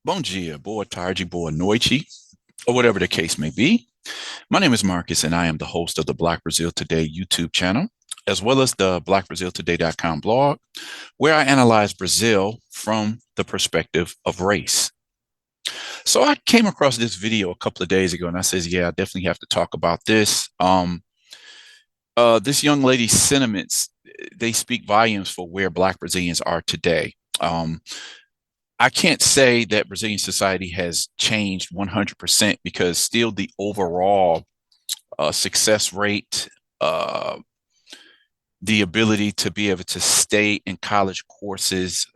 Bom dia, boa tarde, boa noite, or whatever the case may be. My name is Marcus, and I am the host of the Black Brazil Today YouTube channel, as well as the blackbraziltoday.com blog, where I analyze Brazil from the perspective of race. So I came across this video a couple of days ago, and I says, "Yeah, I definitely have to talk about this." This young lady's sentiments, they speak volumes for where Black Brazilians are today. I can't say that Brazilian society has changed 100% because still the overall success rate, uh, the ability to be able to stay in college courses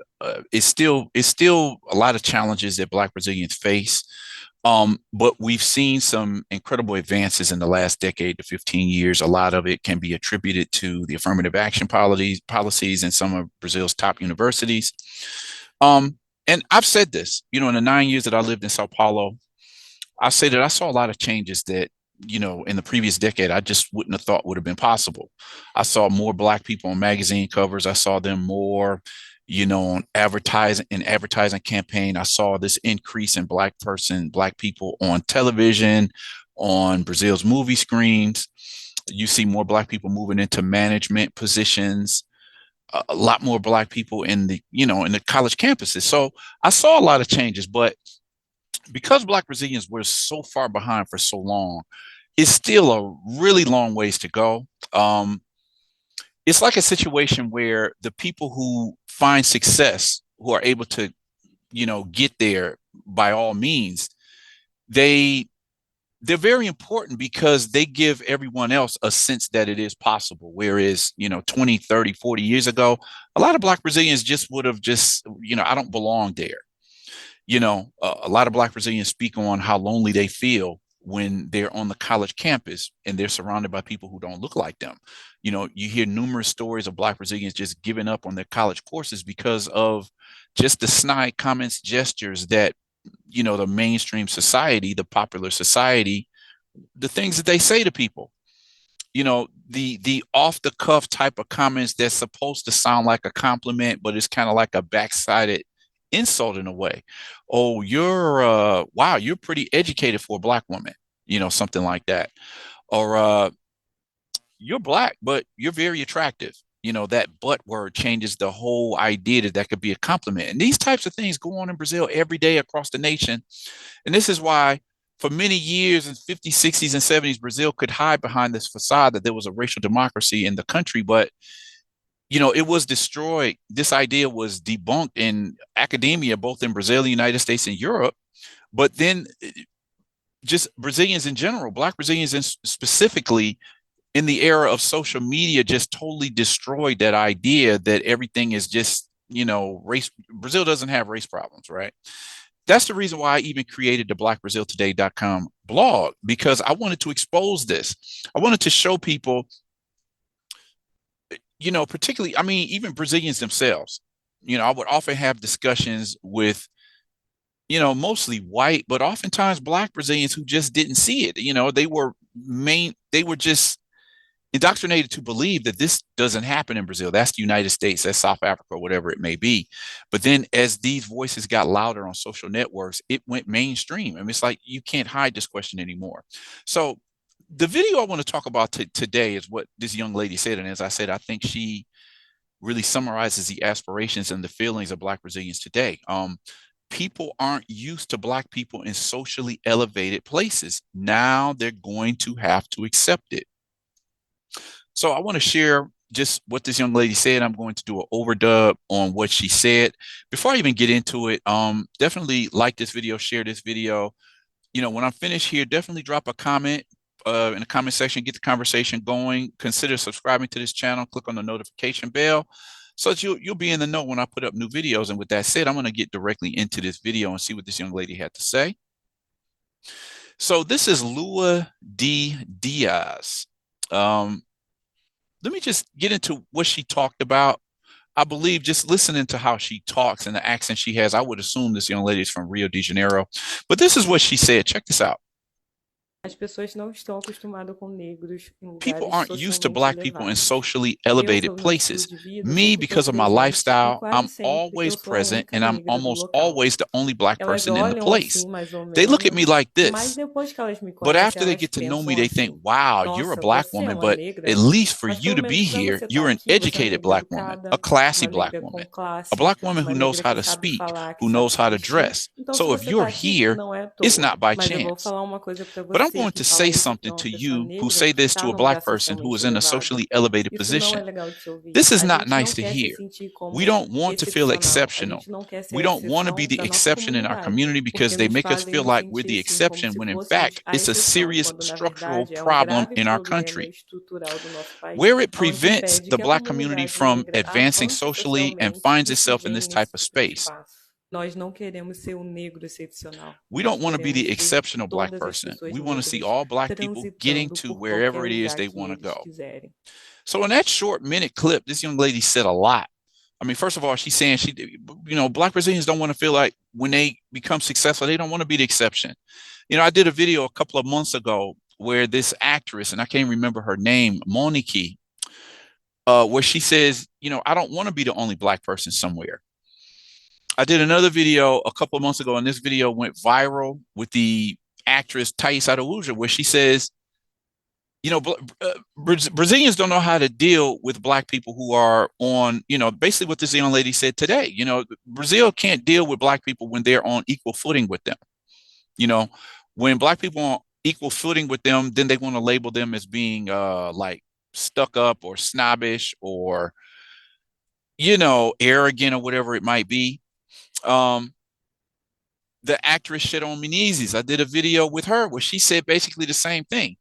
is still a lot of challenges that Black Brazilians face. But we've seen some incredible advances in the last decade to 15 years. A lot of it can be attributed to the affirmative action policies in some of Brazil's top universities. Um, and I've said this, in the 9 years that I lived in Sao Paulo, I say that I saw a lot of changes that, in the previous decade, I just wouldn't have thought would have been possible. I saw more Black people on magazine covers. I saw them more, on advertising campaign. I saw this increase in Black people on television, on Brazil's movie screens. You see more Black people moving into management positions, a lot more Black people in the college campuses. So I saw a lot of changes, but because Black Brazilians were so far behind for so long, it's still a really long ways to go. Um, it's like a situation where the people who find success, who are able to, get there by all means, they they're very important because they give everyone else a sense that it is possible. Whereas, 20, 30, 40 years ago, a lot of Black Brazilians just would have I don't belong there. A lot of Black Brazilians speak on how lonely they feel when they're on the college campus and they're surrounded by people who don't look like them. You hear numerous stories of Black Brazilians just giving up on their college courses because of just the snide comments, gestures that, the mainstream society, the popular society, the things that they say to people. The off the cuff type of comments that's supposed to sound like a compliment, but it's kind of like a backsided insult in a way. Oh, you're pretty educated for a Black woman, something like that. Or you're Black, but you're very attractive. That but word changes the whole idea that could be a compliment. And these types of things go on in Brazil every day across the nation. And this is why for many years in 50s, 60s, and 70s, Brazil could hide behind this facade that there was a racial democracy in the country. But, it was destroyed. This idea was debunked in academia, both in Brazil, the United States, and Europe. But then just Brazilians in general, Black Brazilians specifically, in the era of social media, just totally destroyed that idea that everything is just, race. Brazil doesn't have race problems, right? That's the reason why I even created the blackbraziltoday.com blog, because I wanted to expose this. I wanted to show people, particularly, I mean, even Brazilians themselves. I would often have discussions with, mostly white, but oftentimes Black Brazilians who just didn't see it. They were just indoctrinated to believe that this doesn't happen in Brazil. That's the United States, that's South Africa, whatever it may be. But then as these voices got louder on social networks, it went mainstream. I mean, it's like you can't hide this question anymore. So the video I want to talk about today is what this young lady said. And as I said, I think she really summarizes the aspirations and the feelings of Black Brazilians today. People aren't used to Black people in socially elevated places. Now they're going to have to accept it. So I want to share just what this young lady said. I'm going to do an overdub on what she said. Before I even get into it, definitely like this video, share this video. When I'm finished here, definitely drop a comment in the comment section, get the conversation going. Consider subscribing to this channel, click on the notification bell so that you'll be in the know when I put up new videos. And with that said, I'm going to get directly into this video and see what this young lady had to say. So this is Lua Diaz. Let me just get into what she talked about. I believe just listening to how she talks and the accent she has, I would assume this young lady is from Rio de Janeiro. But this is what she said. Check this out. As pessoas não estão acostumadas com negros em People lugares aren't used to socialmente black people in elevados. socially Eu, elevated pelo meu estilo places. de vida, Me, sempre estou because of my presente e lifestyle, quase I'm sempre always eu sou a present única and I'm negra do almost local. always the only black Elas person in the olham place. assim, mais ou They look at me menos, like mas this. depois que elas me But conhecem, after they elas get to know me, pensam they think, assim: wow, you're a nossa, black você é woman, uma but at negra, least for mas you pelo to menos be para here, você estar you're an aqui, você é uma educated negra black woman, a educada, classy uma black negra com woman, a classe, black woman who uma knows negra how que to sabe speak, falar, que who sabe knows se how to vestir. dress. Então, se So if você you're está aqui, here, não é à it's toa. not by Mas eu vou chance. falar uma coisa para But I'm você going que to fala say isso para something uma to pessoa you who negra say que this está to a num black lugar person who socialmente is in a elevado. socially elevated Isso não é position. legal de se ouvir. This is A not gente nice não to quer se hear. sentir We como don't want to feel excepcional. A exceptional. gente não quer ser We a don't want to be exceção the da nossa exception in our comunidade, community porque because they nos make us fazem feel nos like we're sentir the assim, como exception se when in fôssemos fact a it's a exceção, serious quando na structural verdade é um problem grave in our problema country. estrutural do nosso país, Where it onde prevents impede the que a black community comunidade from negra advancing avance socially and socialmente finds e se itself in this ganhe type nesse of tipo de space. espaço. Nós não queremos ser o negro excepcional. We Nós don't want to be the queremos ver exceptional black todas as person. pessoas We want to see negras all black people getting transitando to por qualquer wherever it is lugar they que want to eles go. quiserem. So in that short minute clip, this young lady said a lot. I mean, first of all, she's saying black Brazilians don't want to feel like when they become successful, they don't want to be the exception. I did a video a couple of months ago where this actress, and I can't remember her name, Monique, where she says, I don't want to be the only black person somewhere. I did another video a couple of months ago, and this video went viral with the actress Taís Araújo, where she says, Brazilians don't know how to deal with black people who are on, basically what this young lady said today. Brazil can't deal with black people when they're on equal footing with them. You know, when black people are on equal footing with them, then they want to label them as being like stuck up or snobbish or, arrogant or whatever it might be. Um, the actress shit on Menezes. I did a video with her where she said basically the same thing.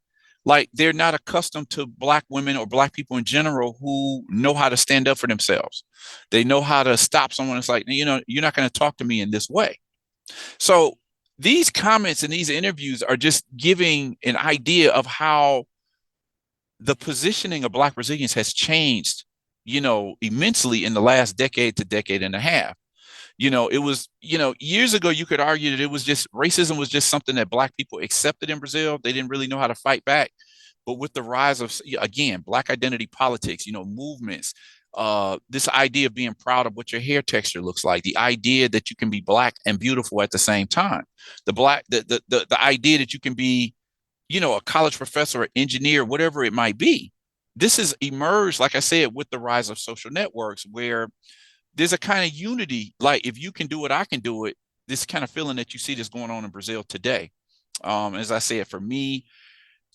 Like they're not accustomed to black women or black people in general who know how to stand up for themselves. They know how to stop someone. It's like, you're not going to talk to me in this way. So these comments and these interviews are just giving an idea of how the positioning of black Brazilians has changed, immensely in the last decade to decade and a half. It was, years ago, you could argue that it was just racism was just something that black people accepted in Brazil. They didn't really know how to fight back. But with the rise of, again, black identity politics, movements, this idea of being proud of what your hair texture looks like, the idea that you can be black and beautiful at the same time, the idea that you can be, a college professor or engineer, whatever it might be. This has emerged, like I said, with the rise of social networks where there's a kind of unity. Like if you can do it, I can do it. This kind of feeling that you see that's going on in Brazil today. As I said, for me,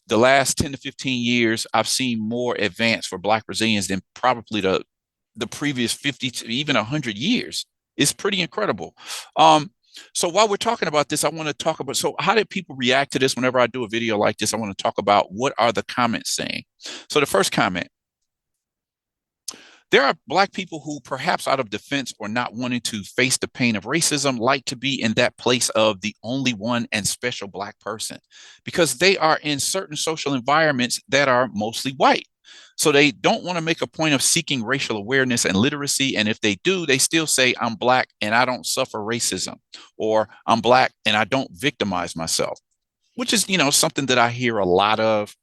the last 10 to 15 years, I've seen more advance for Black Brazilians than probably the previous 50 to even 100 years. It's pretty incredible. So while we're talking about this, I want to talk about, so how did people react to this whenever I do a video like this? I want to talk about what are the comments saying. So the first comment, there are black people who, perhaps out of defense or not wanting to face the pain of racism, like to be in that place of the only one and special black person because they are in certain social environments that are mostly white. So they don't want to make a point of seeking racial awareness and literacy. And if they do, they still say, I'm black and I don't suffer racism, or I'm black and I don't victimize myself, which is, something that I hear a lot of.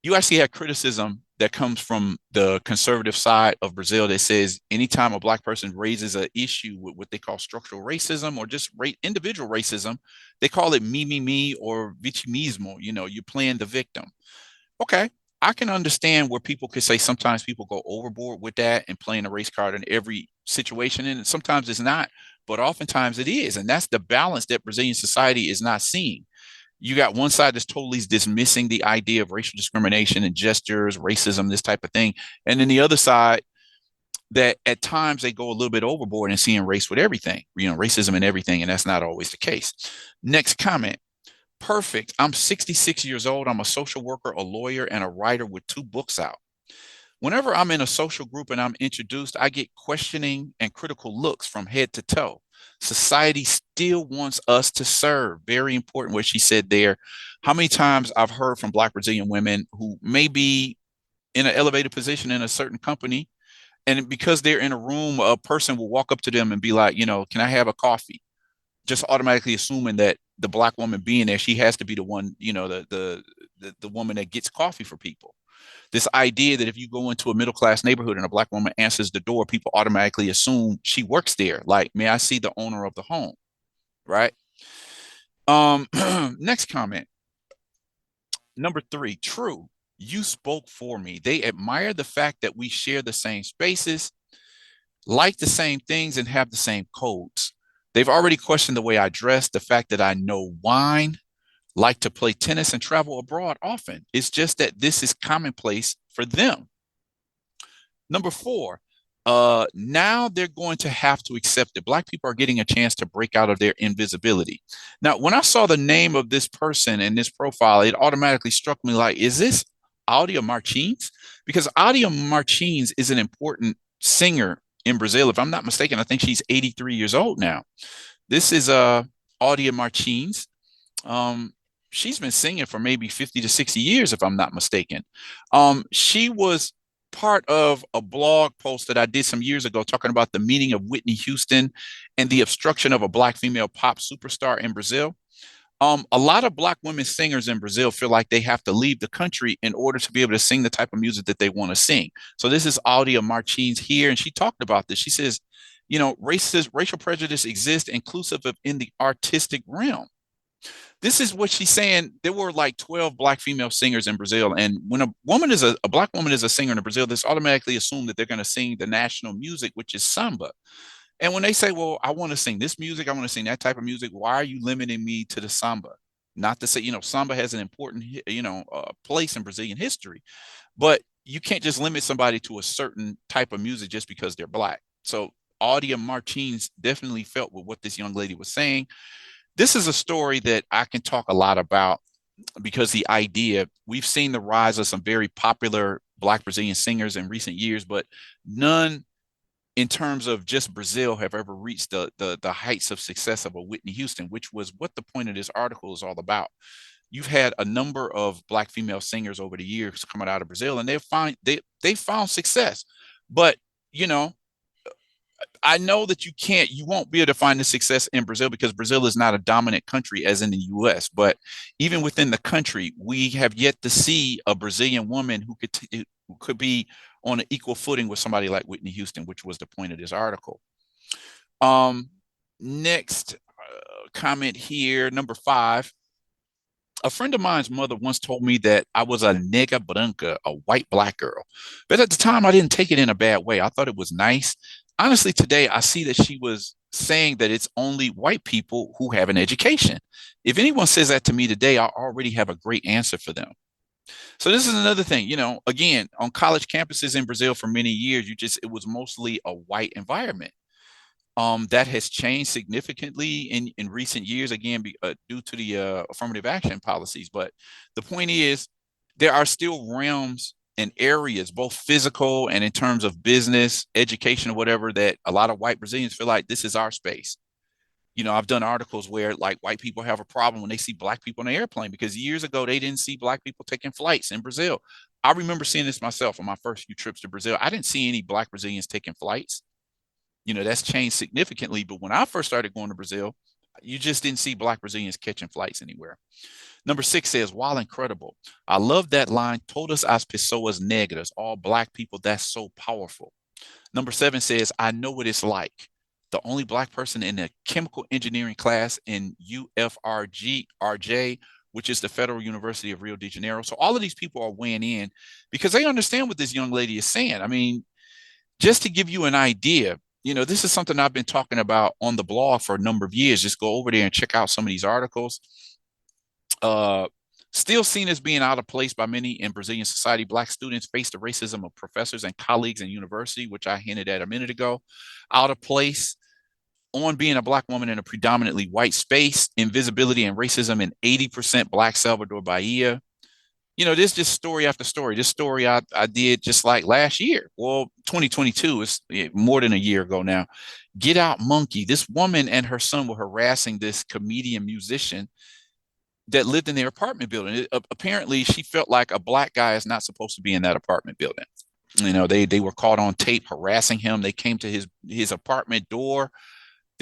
You actually have criticism that comes from the conservative side of Brazil that says anytime a black person raises an issue with what they call structural racism or just individual racism, they call it me or vitimismo. You're playing the victim. Okay, I can understand where people could say sometimes people go overboard with that and playing a race card in every situation, and sometimes it's not, but oftentimes it is, and that's the balance that Brazilian society is not seeing. You got one side that's totally dismissing the idea of racial discrimination and gestures, racism, this type of thing. And then the other side that at times they go a little bit overboard and seeing race with everything, racism and everything. And that's not always the case. Next comment. Perfect. I'm 66 years old. I'm a social worker, a lawyer, and a writer with 2 books out. Whenever I'm in a social group and I'm introduced, I get questioning and critical looks from head to toe. Society still wants us to serve. Very important what she said there. How many times I've heard from Black Brazilian women who may be in an elevated position in a certain company, and because they're in a room, a person will walk up to them and be like, can I have a coffee? Just automatically assuming that the black woman being there, she has to be the one, the woman that gets coffee for people. This idea that if you go into a middle class neighborhood and a black woman answers the door, people automatically assume she works there. Like, may I see the owner of the home? Right. Next comment. Number 3, true. You spoke for me. They admire the fact that we share the same spaces, like the same things, and have the same codes. They've already questioned the way I dress, the fact that I know wine, like to play tennis, and travel abroad often. It's just that this is commonplace for them. Number 4, now they're going to have to accept it. Black people are getting a chance to break out of their invisibility. Now, when I saw the name of this person and this profile, it automatically struck me like, is this Audia Martins? Because Audia Martins is an important singer in Brazil. If I'm not mistaken, I think she's 83 years old now. This is Audia Martins. She's been singing for maybe 50 to 60 years, if I'm not mistaken. She was part of a blog post that I did some years ago talking about the meaning of Whitney Houston and the obstruction of a black female pop superstar in Brazil. A lot of black women singers in Brazil feel like they have to leave the country in order to be able to sing the type of music that they want to sing. So this is Audia Martins here, and she talked about this. She says, racial prejudice exists inclusive of in the artistic realm. This is what she's saying. There were like 12 black female singers in Brazil. And when a black woman is a singer in Brazil, this automatically assumed that they're going to sing the national music, which is samba. And when they say, well, I want to sing this music, I want to sing that type of music, why are you limiting me to the samba? Not to say, samba has an important, place in Brazilian history, but you can't just limit somebody to a certain type of music just because they're black. So Audia Martins definitely felt with what this young lady was saying. This is a story that I can talk a lot about because we've seen the rise of some very popular Black Brazilian singers in recent years, but none in terms of just Brazil have ever reached the heights of success of a Whitney Houston, which was what the point of this article is all about. You've had a number of Black female singers over the years coming out of Brazil, and they found success. But, I know that you won't be able to find the success in Brazil because Brazil is not a dominant country as in the US. But even within the country, we have yet to see a Brazilian woman who could be on an equal footing with somebody like Whitney Houston, which was the point of this article. Next comment here, number 5. A friend of mine's mother once told me that I was a nega branca, a white black girl. But at the time, I didn't take it in a bad way. I thought it was nice. Honestly, today, I see that she was saying that it's only white people who have an education. If anyone says that to me today, I already have a great answer for them. So this is another thing, again, on college campuses in Brazil for many years, it was mostly a white environment. That has changed significantly in recent years, again, due to the affirmative action policies. But the point is, there are still realms and areas, both physical and in terms of business, education, or whatever, that a lot of white Brazilians feel like this is our space. I've done articles where like white people have a problem when they see black people on an airplane because years ago they didn't see black people taking flights in Brazil. I remember seeing this myself on my first few trips to Brazil. I didn't see any black Brazilians taking flights. That's changed significantly. But when I first started going to Brazil, you just didn't see black Brazilians catching flights anywhere. Number 6 says, while incredible, I love that line, todas as pessoas negras, all black people, that's so powerful. Number 7 says, I know what it's like. The only black person in a chemical engineering class in UFRJ, which is the Federal University of Rio de Janeiro. So all of these people are weighing in because they understand what this young lady is saying. I mean, just to give you an idea, this is something I've been talking about on the blog for a number of years. Just go over there and check out some of these articles. Still seen as being out of place by many in Brazilian society, black students face the racism of professors and colleagues in university, which I hinted at a minute ago. Out of place on being a black woman in a predominantly white space, invisibility and racism in 80% black Salvador Bahia. This just story after story. This story I did just like last year. Well, 2022 is more than a year ago now. Get Out Monkey. This woman and her son were harassing this comedian musician that lived in their apartment building. Apparently, she felt like a black guy is not supposed to be in that apartment building. They were caught on tape harassing him. They came to his apartment door.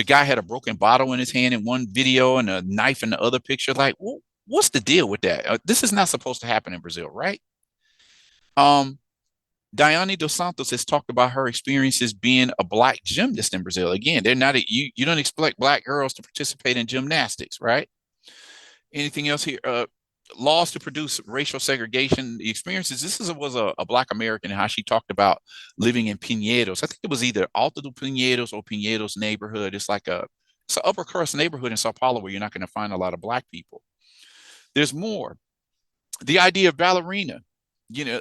The guy had a broken bottle in his hand in one video and a knife in the other picture. Like, what's the deal with that? This is not supposed to happen in Brazil, right? Daiane dos Santos has talked about her experiences being a black gymnast in Brazil. Again, they're not you don't expect black girls to participate in gymnastics, right? Anything else here? Laws to produce racial segregation. The experiences. Was a black American and how she talked about living in Pinheiros. I think it was either Alto do Pinheiros or Pinheiros neighborhood. It's an upper crust neighborhood in Sao Paulo where you're not going to find a lot of black people. There's more. The idea of ballerina,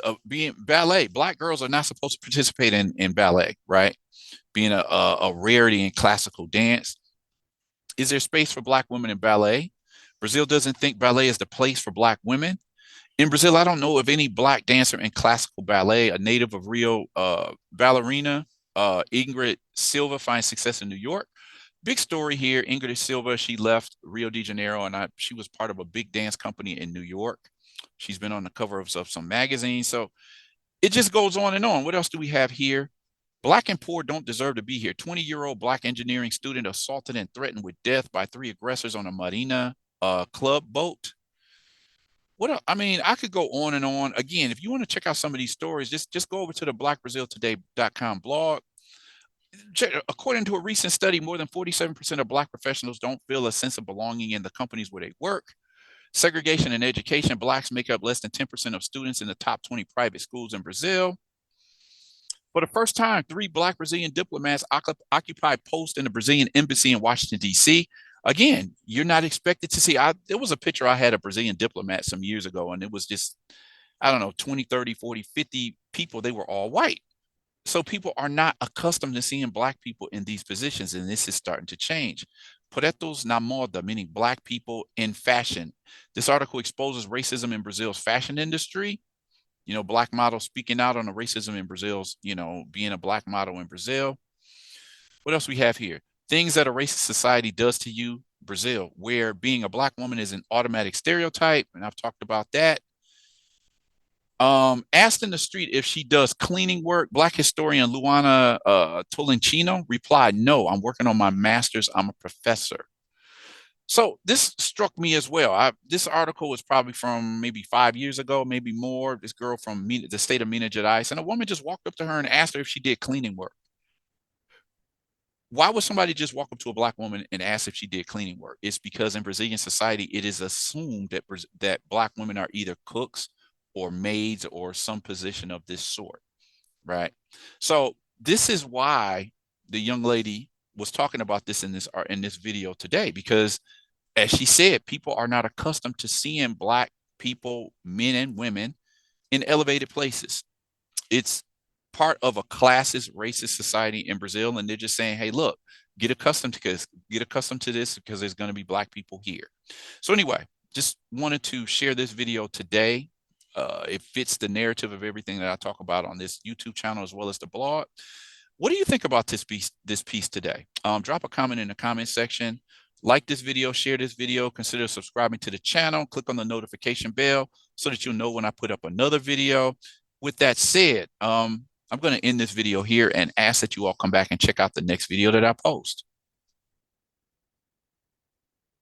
of being ballet. Black girls are not supposed to participate in ballet, right? Being a rarity in classical dance. Is there space for black women in ballet? Brazil doesn't think ballet is the place for black women. In Brazil, I don't know of any black dancer in classical ballet. A native of Rio, ballerina, Ingrid Silva finds success in New York. Big story here. Ingrid Silva, she left Rio de Janeiro and she was part of a big dance company in New York. She's been on the cover of some magazines. So it just goes on and on. What else do we have here? Black and poor don't deserve to be here. 20-year-old black engineering student assaulted and threatened with death by 3 aggressors on a Marina club boat. I could go on and on. Again, if you want to check out some of these stories, just go over to the blackbraziltoday.com blog. According to a recent study, more than 47% of black professionals don't feel a sense of belonging in the companies where they work. Segregation in education. Blacks make up less than 10% of students in the top 20 private schools in Brazil. For the first time, 3 black Brazilian diplomats occupy posts in the Brazilian embassy in Washington, D.C. Again, you're not expected to see. There was a picture I had of Brazilian diplomat some years ago, and it was just, 20, 30, 40, 50 people. They were all white. So people are not accustomed to seeing black people in these positions, and this is starting to change. Pretos na moda, meaning black people in fashion. This article exposes racism in Brazil's fashion industry. Black models speaking out on the racism in Brazil's, being a black model in Brazil. What else we have here? Things that a racist society does to you, Brazil, where being a black woman is an automatic stereotype, and I've talked about that. Asked in the street if she does cleaning work, black historian Luana Tolentino replied, "No, I'm working on my master's. I'm a professor." So this struck me as well. This article was probably from maybe 5 years ago, maybe more. This girl from the state of Minas Gerais, and a woman just walked up to her and asked her if she did cleaning work. Why would somebody just walk up to a black woman and ask if she did cleaning work? It's because in Brazilian society, it is assumed that black women are either cooks or maids or some position of this sort, right? So this is why the young lady was talking about this in this video today, because as she said, people are not accustomed to seeing black people, men and women, in elevated places. It's part of a classist, racist society in Brazil, and they're just saying, "Hey, look, get accustomed to this because there's going to be black people here." So anyway, just wanted to share this video today. It fits the narrative of everything that I talk about on this YouTube channel as well as the blog. What do you think about this piece today? Drop a comment in the comment section. Like this video, share this video, consider subscribing to the channel, click on the notification bell so that you'll know when I put up another video. With that said, I'm going to end this video here and ask that you all come back and check out the next video that I post.